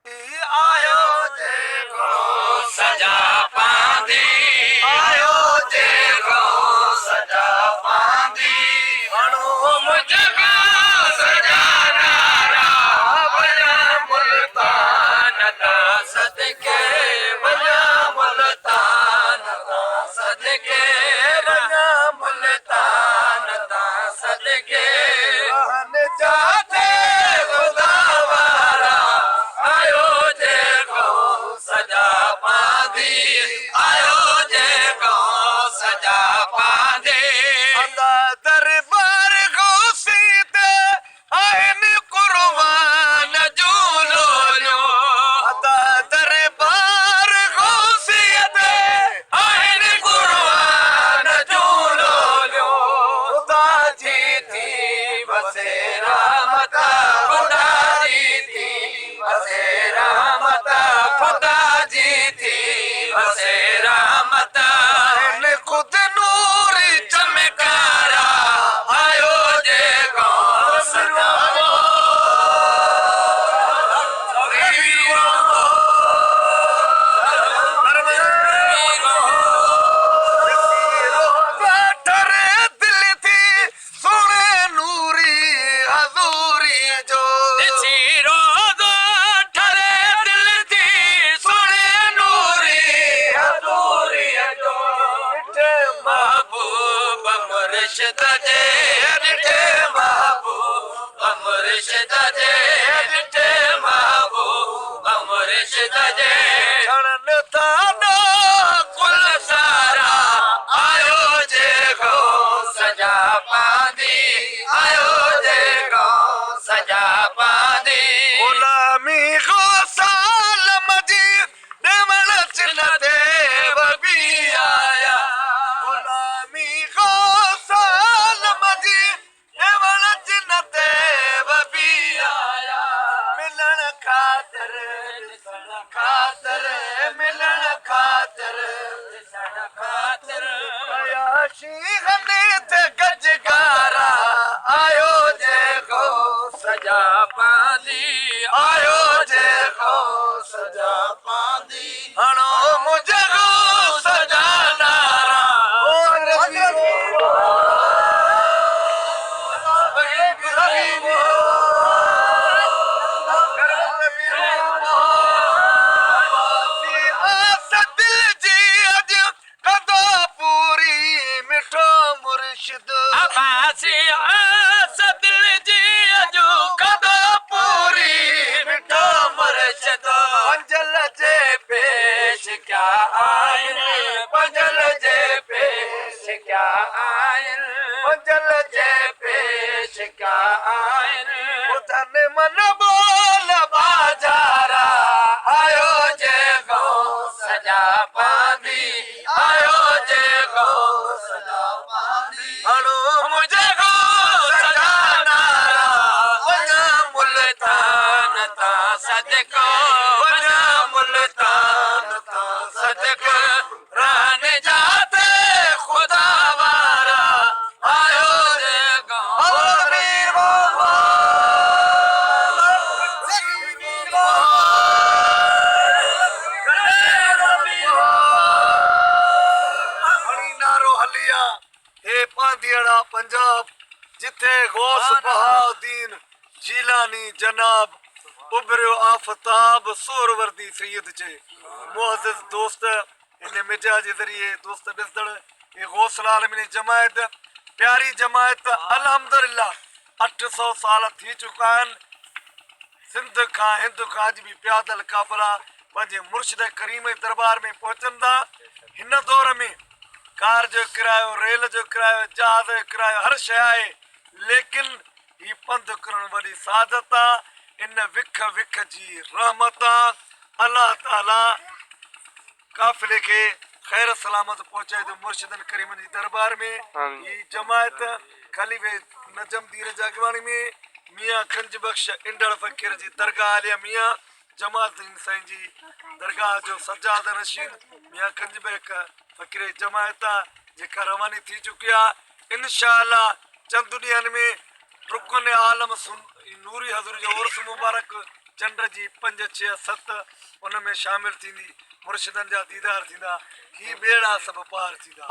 आयो देखो सजा पांदी आयो देखो सजा पांदी हणो मुझको सजा नारा बना मुल्तान दा सदके बना मुल्तान दा सदके बना मुल्तान दा सदके रहन जाते खुदा वारा आयो देखो सजा पांदी आयो देखो सजा पांदी अदा दरबार गोसीते आइन कुर्बान झूलो अदा दरबार गोसीते आइन कुर्बान झूलो खुदा जी थी बसेरा मता खुदा जी थी बसेरा मता खुदा जी थी बसेरा मता इन खुद नूर चमकारा आयो देखो सजा दिल थी सुने नूरी हजूरी जो महबूब मुर्शिद जे ॾिठे महबूब मुर्शिद जे ॾिठे महबूब मुर्शिद जे छड़न था कुल सारा आयो देखो सजा पांदी आयो देखो सजा पांदी गुलामी को सालम जी देवण चिन्ह देव भी आया गुलामी को सालम जी देवण चिन्ह देव भी आया मिलन खातर ॾिसण खातर मिलन खातर ॾिसण खातर कयाशी हनीत गजगारा आयो देखो सजा पांदी आयो देखो सजा पांदी हणो मुझको सजा नारा अबासी आस दिल जी अजू कदो पूरी मिठो मुर्शिद पंजल जे पेश क्या आइन पंजल जे पेश क्या आइन पंजल जे पेश क्या आइन उधन मन बोल बाजारा आयो देखो सजा पांदी आयो देखो सजा पांदी हणो मुझको सजा नारा वना मुल्तान ता सदको वना मुल्तान ता सदको रहन जाते खुदा वारा आयो देखो वीर नारो हलिया हे पांदियड़ा पंजाब जिथे गौस बहाउद्दीन जीलानी जनाब उभरियो आफताब सोरवर्दी सैयद जे मुअज़्ज़िज़ दोस्त इन मीडिया जे ज़रिए दोस्त ॾिसंदड़ ये गौसल आलमीन जमायत प्यारी जमायत अल्हम्दुलिल्लाह 800 साल थी चुका आहिनि सिंध खां हिंद खां अॼु बि प्यादल काफ़िला पंहिंजे मुर्शिद करीम जे दरबार में पहुचनि था हिन दौर में कार जो किरायो रेल जो किरायो जहाज जो किरायो हर शइ आहे लेकिन ही पंधु करणु वॾी सादत आहे इन विख विख जी रहमत आहे अलाह ताला काफ़िले खे ख़ैर सलामत पहुचाए थो मुर्शिदनि करीमनि जी दरबार में ही जमायत खलीफ़े नजम दीर जागवानी में मियाँ खंज बख्श इंदड़ फ़कीर जी दरगाह आलिया मियाँ जमातुद्दीन साईं जी दरगाह जो सज्जाद नशीन मियाँ खंज बेक फ़कीर जमायत जेका रवानी थी चुकी आहे इंशाअल्लाह चंद ॾींहंनि में रुकन आलम नूरी हज़ूर जो उर्स मुबारक चंड जी 5 6 7 उन में शामिल थींदी मुर्शिदनि जा दीदार थींदा ही ॿेड़ा सभु पार थींदा।